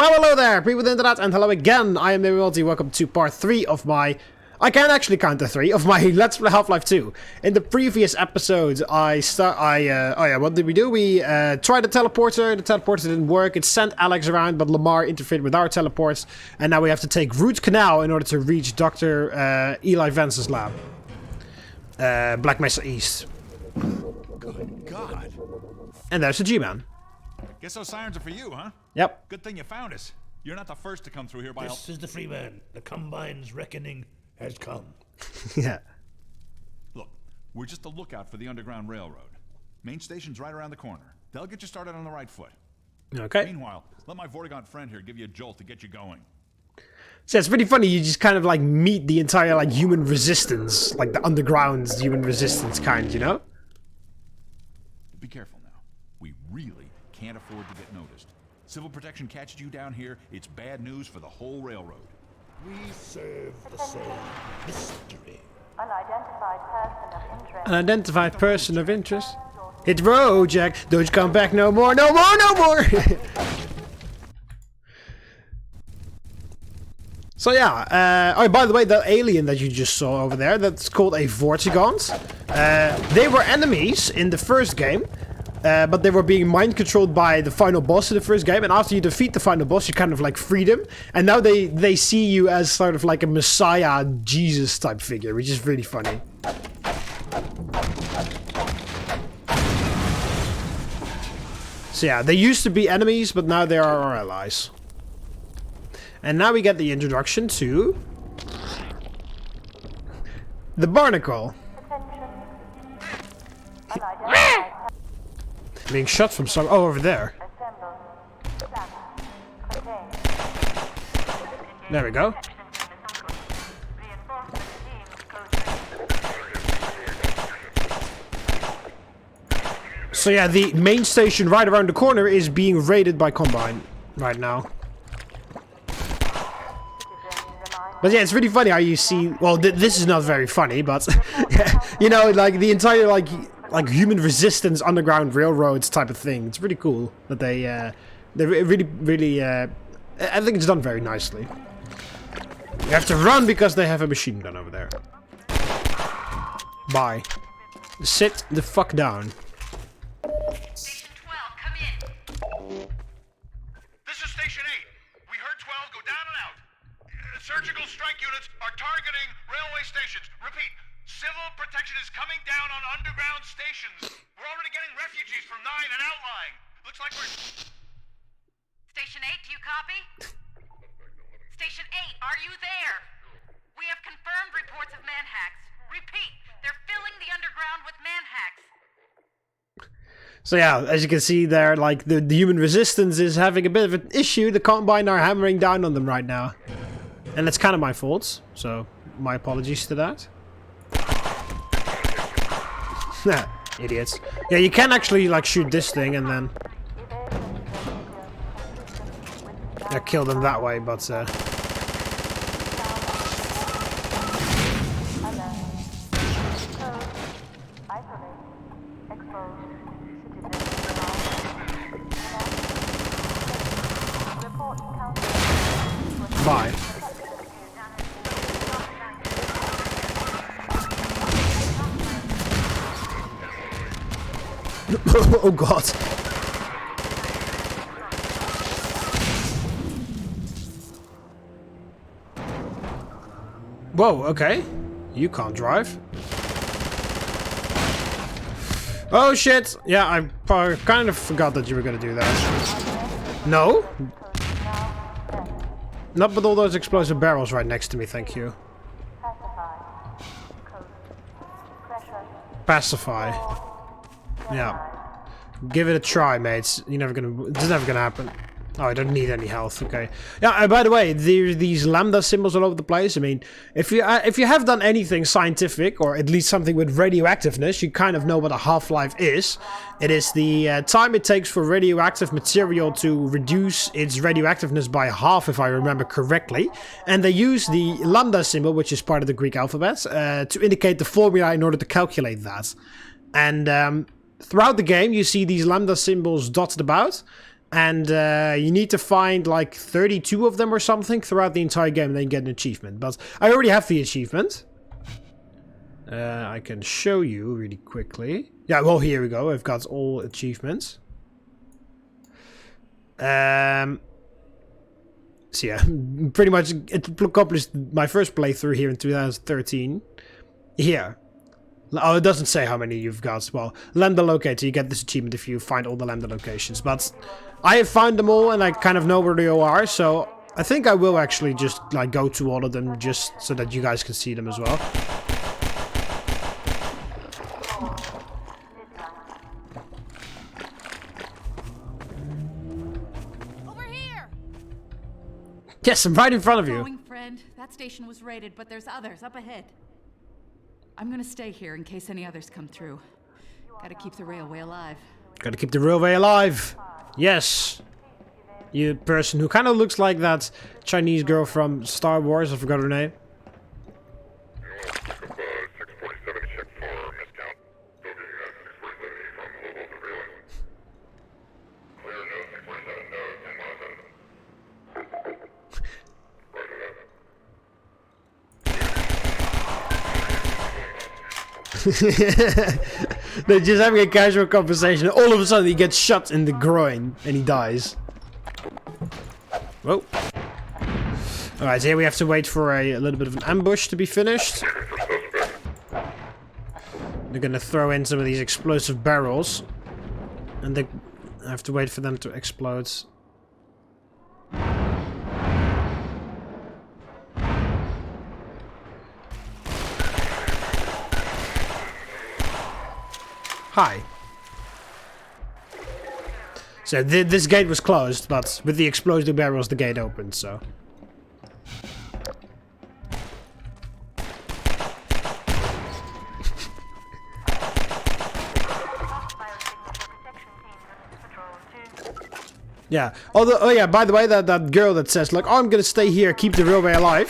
Well, hello there, people in the internet, and hello again. I am TheMBmulti. Welcome to part 3 of my... I can actually count to 3 of my Let's Play Half-Life 2. In the previous episode, what did we do? We tried the teleporter didn't work. It sent Alyx around, but Lamar interfered with our teleports. And now we have to take KANAL in order to reach Dr. Eli Vance's lab. Black Mesa East. Good God. And there's the G-Man. Guess those sirens are for you, huh? Yep. Good thing you found us. You're not the first to come through here by... This is the free man. The Combine's reckoning has come. Yeah. Look, we're just a lookout for the Underground Railroad. Main station's right around the corner. They'll get you started on the right foot. Okay. Meanwhile, let my Vortigaunt friend here give you a jolt to get you going. So it's pretty funny, you just kind of like meet the entire like human resistance, like the underground human resistance kind, you know? Be careful now. We really can't afford to get noticed. Civil protection catches you down here, it's bad news for the whole railroad. We serve the same mystery. Unidentified person of interest. Hit road, Jack. Don't you come back no more, no more, no more! So yeah, oh, by the way, that alien that you just saw over there, that's called a Vortigaunt. They were enemies in the first game. But they were being mind-controlled by the final boss in the first game, and after you defeat the final boss, you kind of like free them, and now they see you as sort of like a messiah, Jesus type figure, which is really funny. So yeah, they used to be enemies, but now they are our allies. And now we get the introduction to... the Barnacle. Being shot from some... oh, over there. There we go. So yeah, the main station right around the corner is being raided by Combine right now. But yeah, it's really funny how you see... well, this is not very funny, but... you know, like, the entire, like human resistance underground railroads type of thing. It's pretty cool that they really, I think it's done very nicely. You have to run because they have a machine gun over there. Bye. Sit the fuck down. Station 12, come in. This is Station 8. We heard 12 go down and out. Surgical strike units are targeting railway stations. Repeat. Civil protection is coming down on underground stations. We're already getting refugees from 9 and outlying. Looks like we're... Station 8, do you copy? Station 8, are you there? We have confirmed reports of manhacks. Repeat, they're filling the underground with manhacks. So yeah, as you can see there, like, the human resistance is having a bit of an issue. The Combine are hammering down on them right now. And it's kind of my fault, so my apologies to that. Idiots. Yeah, you can actually, like, shoot this thing and then... yeah, kill them that way, but, bye. Oh god. Whoa, okay. You can't drive. Oh shit! Yeah, I kind of forgot that you were gonna do that. No? Not with all those explosive barrels right next to me, thank you. Pacify. Yeah. Give it a try, mates. It's never gonna happen. Oh, I don't need any health. Okay. Yeah. By the way, there are these lambda symbols all over the place. I mean, if you have done anything scientific or at least something with radioactiveness, you kind of know what a half-life is. It is the time it takes for radioactive material to reduce its radioactiveness by half, if I remember correctly. And they use the lambda symbol, which is part of the Greek alphabet, to indicate the formula in order to calculate that. And throughout the game, you see these lambda symbols dotted about. And you need to find like 32 of them or something throughout the entire game and then get an achievement. But I already have the achievement. I can show you really quickly. Yeah, well, here we go. I've got all achievements. So yeah, pretty much it accomplished my first playthrough here in 2013. Here. Oh, it doesn't say how many you've got. Well, Lambda Locator, you get this achievement if you find all the Lambda locations. But I have found them all and I kind of know where they all are. So I think I will actually just like go to all of them just so that you guys can see them as well. Over here! Yes, I'm right in front of you. Going, friend. That station was raided, but there's others up ahead. I'm gonna stay here in case any others come through. Gotta keep the railway alive. Gotta keep the railway alive. Yes. You person who kind of looks like that Chinese girl from Star Wars. I forgot her name. They're just having a casual conversation. All of a sudden he gets shot in the groin and he dies. Whoa. Alright, so here we have to wait for a little bit of an ambush to be finished. They're gonna throw in some of these explosive barrels. And they have to wait for them to explode. Hi. So this gate was closed, but with the explosive barrels the gate opened, so... Yeah. Although, oh yeah, by the way, that girl that says, like, oh, I'm gonna stay here, keep the railway alive.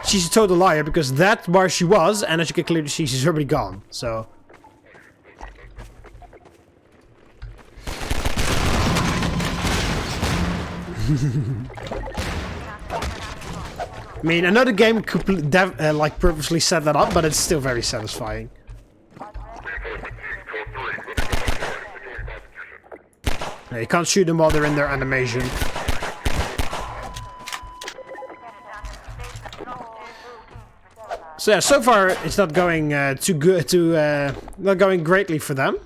She's a total liar, because that's where she was, and as you can clearly see, she's already gone, so... I mean, another game could like purposely set that up, but it's still very satisfying. Yeah, you can't shoot them while they're in their animation. So yeah, so far it's not going too good, not going greatly for them.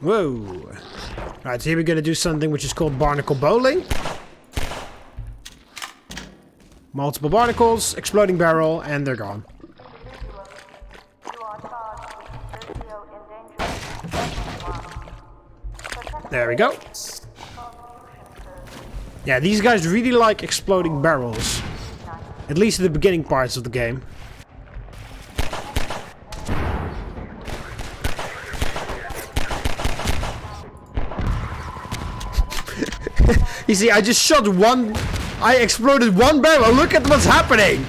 Whoa. Alright, so here we're gonna do something which is called barnacle bowling. Multiple barnacles, exploding barrel, and they're gone. There we go. Yeah, these guys really like exploding barrels. At least in the beginning parts of the game. You see, I just shot one... I exploded one barrel. Look at what's happening!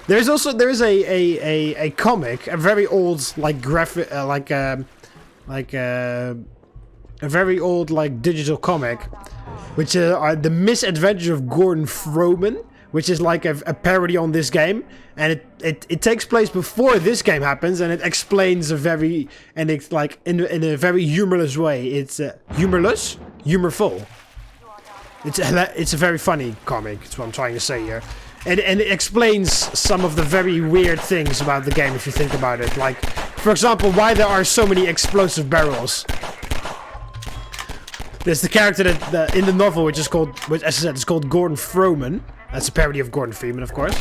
There is a comic, a very old, like, graphic... a very old, like, digital comic. Which are the Misadventure of Gordon Froman. Which is like a parody on this game. And it takes place before this game happens, and it explains a very... And it's like, in a very humorless way. It's humorless? Humorful. It's a very funny comic, that's what I'm trying to say here. And it explains some of the very weird things about the game, if you think about it. Like, for example, why there are so many explosive barrels. There's the character that in the novel, which is called, as I said, it's called Gordon Froman. That's a parody of Gordon Freeman, of course.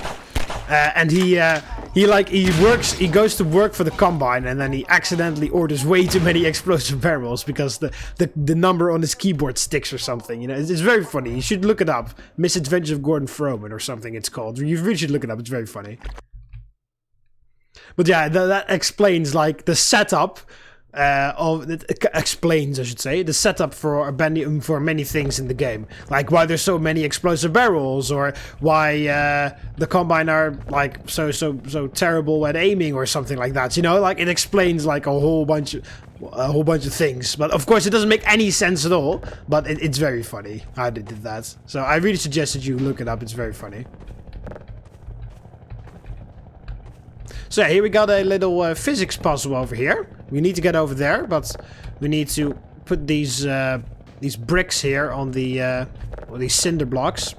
And he goes to work for the Combine, and then he accidentally orders way too many explosive barrels because the number on his keyboard sticks or something. You know, it's very funny. You should look it up. Misadventure of Gordon Froman or something it's called. You really should look it up. It's very funny. But yeah, that explains like the setup it explains, I should say, the setup for many things in the game, like why there's so many explosive barrels, or why the Combine are like so terrible at aiming, or something like that. You know, like it explains like a whole bunch of things. But of course, it doesn't make any sense at all. But it's very funny how they did that. So I really suggest that you look it up. It's very funny. So yeah, here we got a little physics puzzle over here. We need to get over there, but we need to put these bricks here on the or these cinder blocks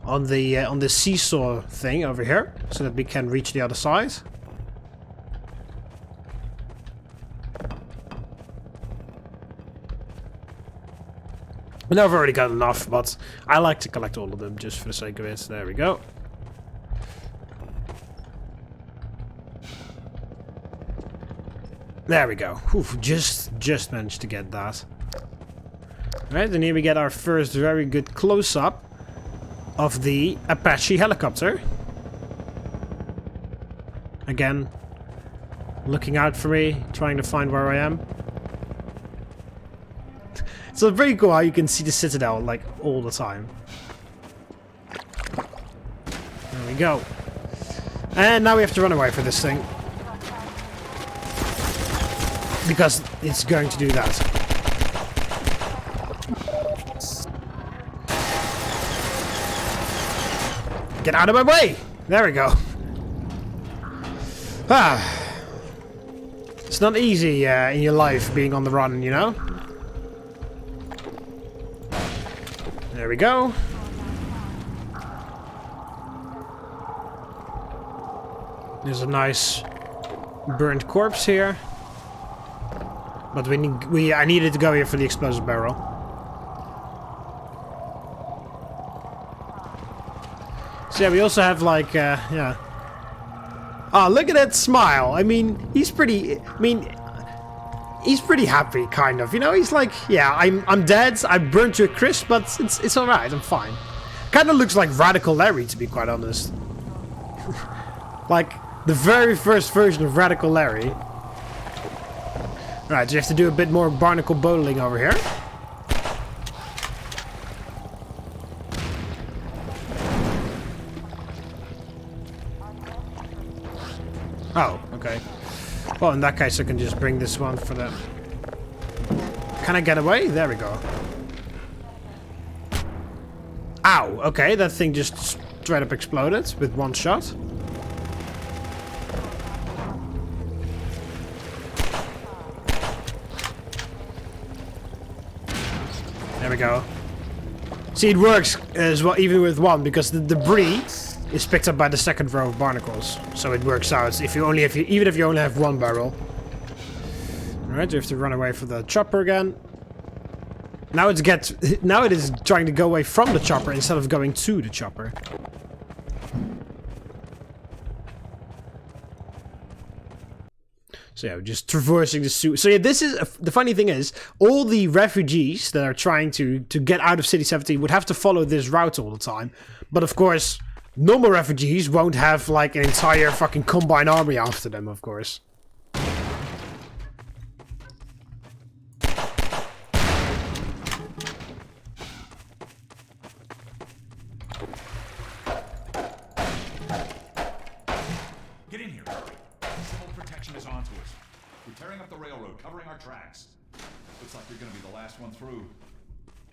on the seesaw thing over here, so that we can reach the other side. I know I've already got enough, but I like to collect all of them just for the sake of it. There we go. There we go. Oof, just managed to get that. Alright, and here we get our first very good close-up of the Apache helicopter. Again, looking out for me, trying to find where I am. It's very cool how you can see the Citadel, like, all the time. There we go. And now we have to run away for this thing. Because it's going to do that. Get out of my way! There we go. Ah. It's not easy in your life being on the run, you know? There we go. There's a nice burnt corpse here. But I needed to go here for the explosive barrel. So yeah, we also have like, yeah. Oh, look at that smile. I mean, he's pretty happy, kind of. You know, he's like, yeah, I'm dead. I burned to a crisp, but it's alright. I'm fine. Kind of looks like Radical Larry, to be quite honest. Like the very first version of Radical Larry. Right, so you have to do a bit more barnacle bowling over here. Oh, okay. Well, in that case, I can just bring this one for the... Can I get away? There we go. Ow! Okay, that thing just straight up exploded with one shot. There we go. See, it works as well even with one, because the debris is picked up by the second row of barnacles, so it works out if you only have even if you only have one barrel. All right, you have to run away from the chopper again. Now it is trying to go away from the chopper instead of going to the chopper. So yeah, we're just traversing the suit. So yeah, this is the funny thing is, all the refugees that are trying to get out of City 17 would have to follow this route all the time. But of course, normal refugees won't have like an entire fucking Combine army after them, of course. Get in here. Civil protection is onto us. We're tearing up the railroad, covering our tracks. Looks like you're gonna be the last one through.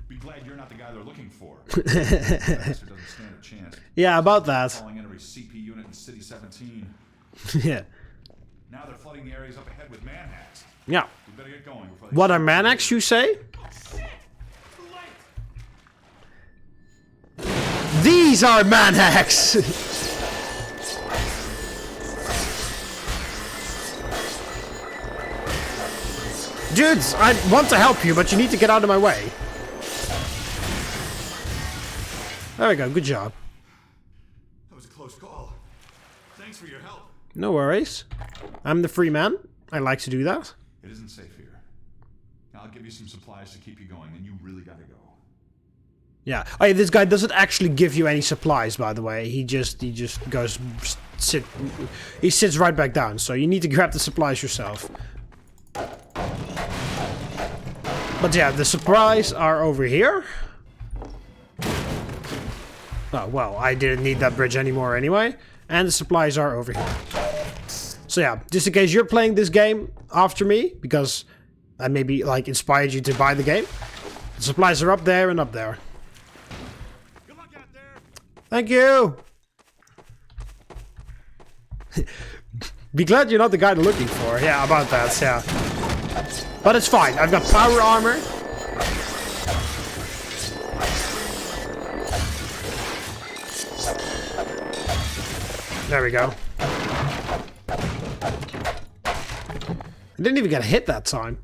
Be glad you're not the guy they're looking for. Bastard doesn't stand a chance. Yeah, about that. Calling in every CP unit in City 17. Yeah. Now they're flooding the areas up ahead with manhacks. Yeah. We better get going before they... What are manhacks, you say? These are manhacks! Dudes, I want to help you, but you need to get out of my way. There we go, good job. That was a close call. Thanks for your help. No worries. I'm the free man. I like to do that. It isn't safe here. I'll give you some supplies to keep you going, and you really gotta go. Yeah. Oh, yeah, this guy doesn't actually give you any supplies, by the way. He just goes he sits right back down. So you need to grab the supplies yourself. But yeah, the supplies are over here. Oh, well, I didn't need that bridge anymore anyway. And the supplies are over here. So yeah, just in case you're playing this game after me, because I maybe like inspired you to buy the game. The supplies are up there and up there. Good luck out there. Thank you! Be glad you're not the guy they're looking for. Yeah, about that, yeah. But it's fine, I've got power armor. There we go. I didn't even get hit that time.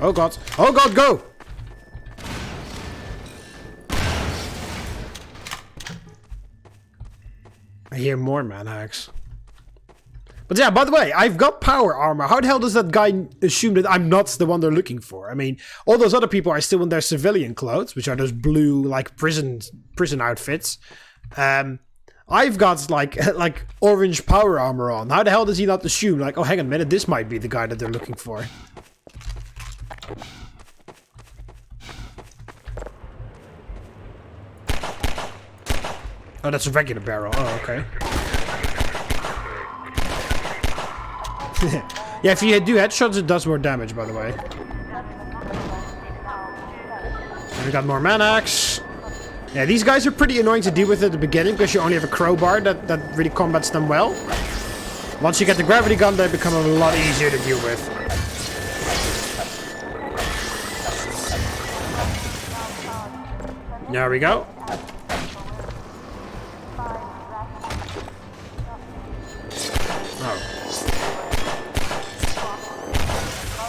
Oh god. Oh god, go! I hear more manhacks. But yeah, by the way, I've got power armor. How the hell does that guy assume that I'm not the one they're looking for? I mean, all those other people are still in their civilian clothes, which are those blue, like, prison outfits. I've got, like orange power armor on. How the hell does he not assume, like, oh, hang on a minute, this might be the guy that they're looking for? Oh, that's a regular barrel. Oh, okay. Yeah, if you do headshots, it does more damage, by the way. And we got more man-axe. Yeah, these guys are pretty annoying to deal with at the beginning, because you only have a crowbar that really combats them well. Once you get the gravity gun, they become a lot easier to deal with. There we go.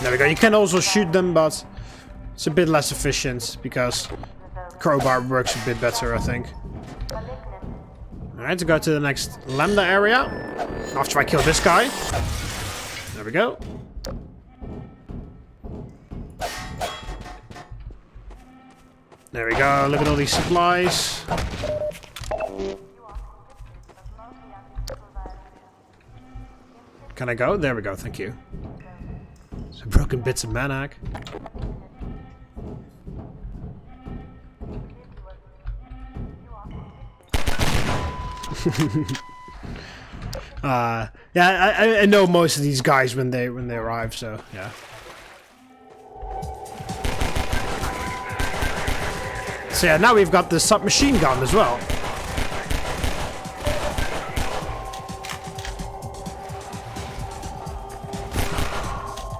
There we go. You can also shoot them, but it's a bit less efficient because crowbar works a bit better, I think. Alright, to go to the next Lambda area. After I kill this guy. There we go. There we go. Look at all these supplies. Can I go? There we go. Thank you. Some broken bits of Manak. Yeah, I know most of these guys when they arrive, so yeah. So yeah, now we've got the submachine gun as well.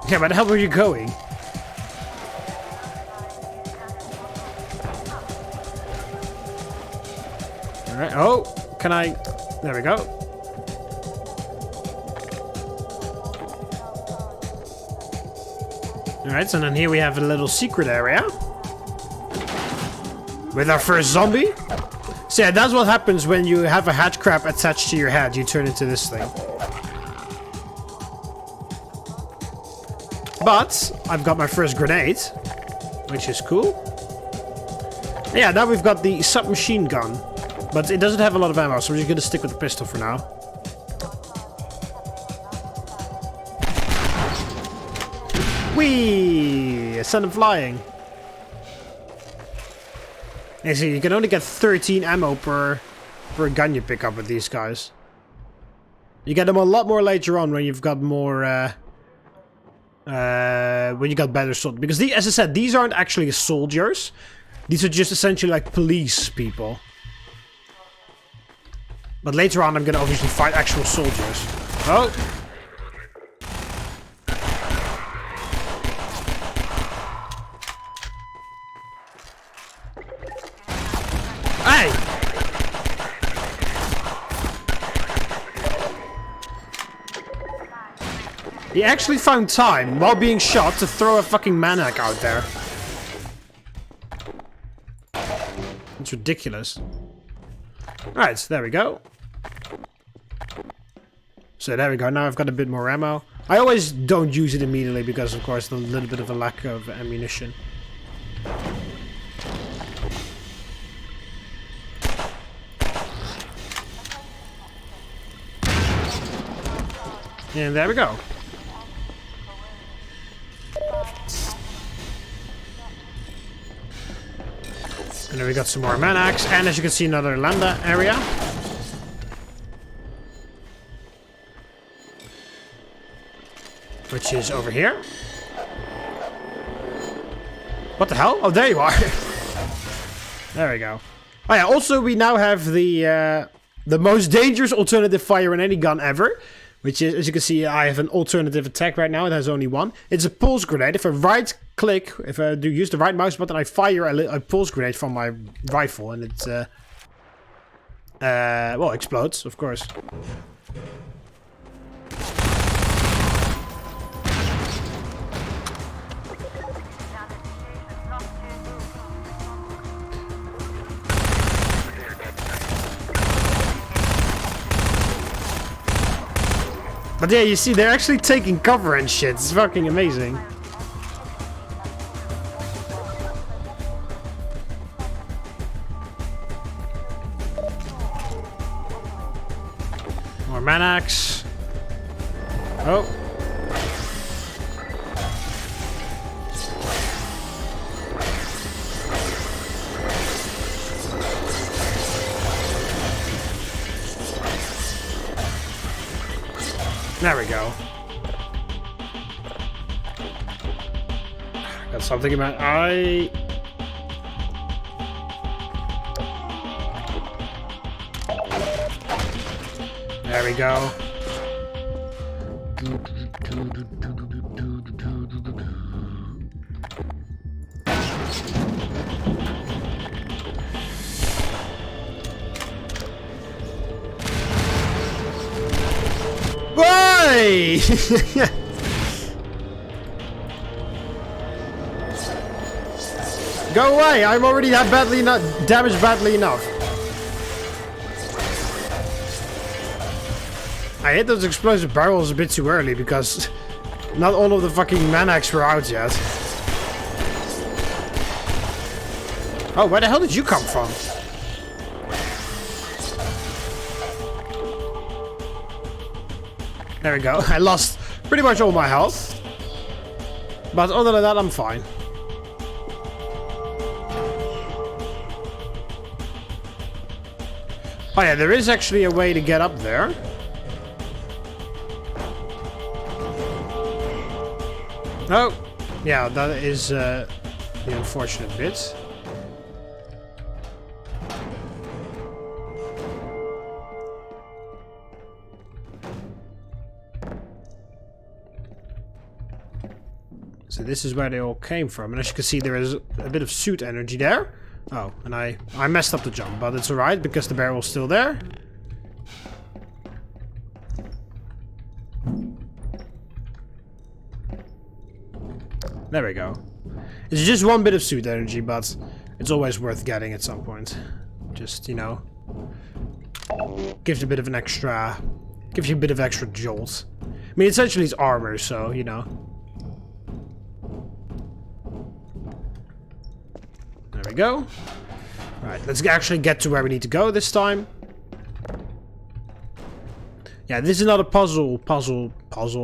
Yeah, where the hell were you going? Alright, oh, can I... There we go. Alright, so then here we have a little secret area. With our first zombie. So yeah, that's what happens when you have a hatch crab attached to your head. You turn into this thing. But I've got my first grenade, which is cool. Yeah, now we've got the submachine gun, but it doesn't have a lot of ammo, so we're just gonna stick with the pistol for now. Whee! Send him flying. And see, you can only get 13 ammo per gun you pick up with these guys. You get them a lot more later on when you've got more. When you got better soldiers. Because, as I said, these aren't actually soldiers. These are just essentially like police people. But later on, I'm gonna obviously fight actual soldiers. Oh! Hey! He actually found time, while being shot, to throw a fucking Manak out there. It's ridiculous. Right, there we go. So there we go, now I've got a bit more ammo. I always don't use it immediately because, of course, there's a little bit of a lack of ammunition. And there we go. And then we got some more mana-axe, and as you can see, another lambda area. Which is over here. What the hell? Oh, there you are. There we go. Oh yeah, also we now have the most dangerous alternative fire in any gun ever. Which is, as you can see, I have an alternative attack right now. It has only one. It's a pulse grenade. If I right click, if I do use the right mouse button, I fire a pulse grenade from my rifle. And it, well, explodes, of course. But yeah, you see, they're actually taking cover and shit. It's fucking amazing. More mana-axe. Oh. There we go. Got something in my eye. There we go. Why? Go away! I'm already that badly damaged badly enough. I hit those explosive barrels a bit too early because not all of the fucking mana-axe were out yet. Oh, where the hell did you come from? There we go. I lost pretty much all my health. But other than that, I'm fine. Oh yeah, there is actually a way to get up there. Oh, yeah, that is the unfortunate bit. So this is where they all came from, and as you can see, there is a bit of suit energy there. Oh, and I messed up the jump, but it's alright because the barrel's still there. There we go. It's just one bit of suit energy, but it's always worth getting at some point. Just, you know, gives you a bit of an extra, gives you a bit of extra jolt. I mean, essentially it's armor, so, you know. There we go. Right, let's actually get to where we need to go this time. Yeah, this is another puzzle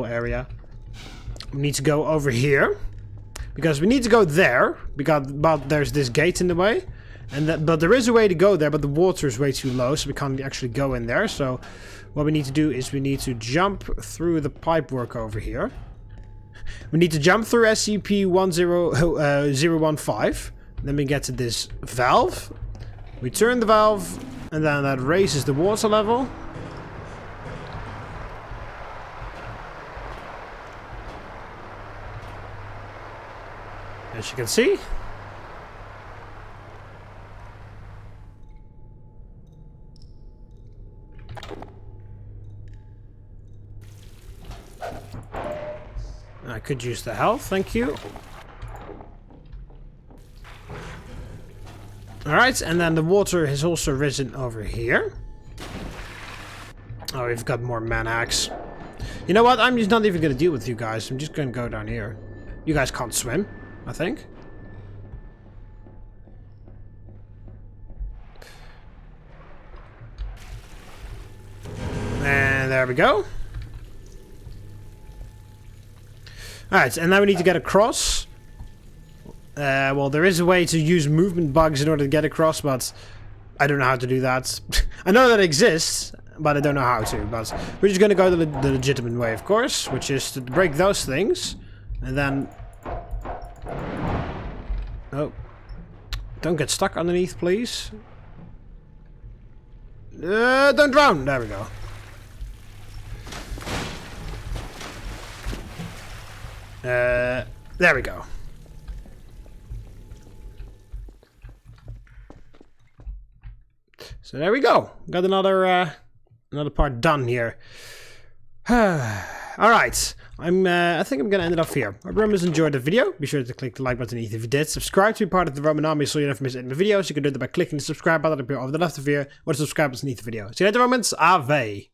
area. We need to go over here. Because we need to go there, but there's this gate in the way. But there is a way to go there, but the water is way too low, so we can't actually go in there. So what we need to do is we need to jump through the pipework over here. We need to jump through SCP-10015. Then we get to this valve. We turn the valve, and then that raises the water level. As you can see. I could use the health, thank you. Alright, and then the water has also risen over here. Oh, we've got more mana-axe. You know what? I'm just not even going to deal with you guys. I'm just going to go down here. You guys can't swim, I think. And there we go. Alright, and now we need to get across. Well, there is a way to use movement bugs in order to get across, but I don't know how to do that. I know that it exists, but I don't know how to. But we're just gonna go the legitimate way, of course, which is to break those things, and then... Oh. Don't get stuck underneath, please. Don't drown! There we go. There we go. So there we go. Got another part done here. Alright. I think I'm gonna end it off here. I hope everyone's enjoyed the video. Be sure to click the like button if you did. Subscribe to be part of the Roman army so you never miss any of my videos. You can do that by clicking the subscribe button up here over the left of here, or the subscribe button beneath the video. See you later, Romans. Ave.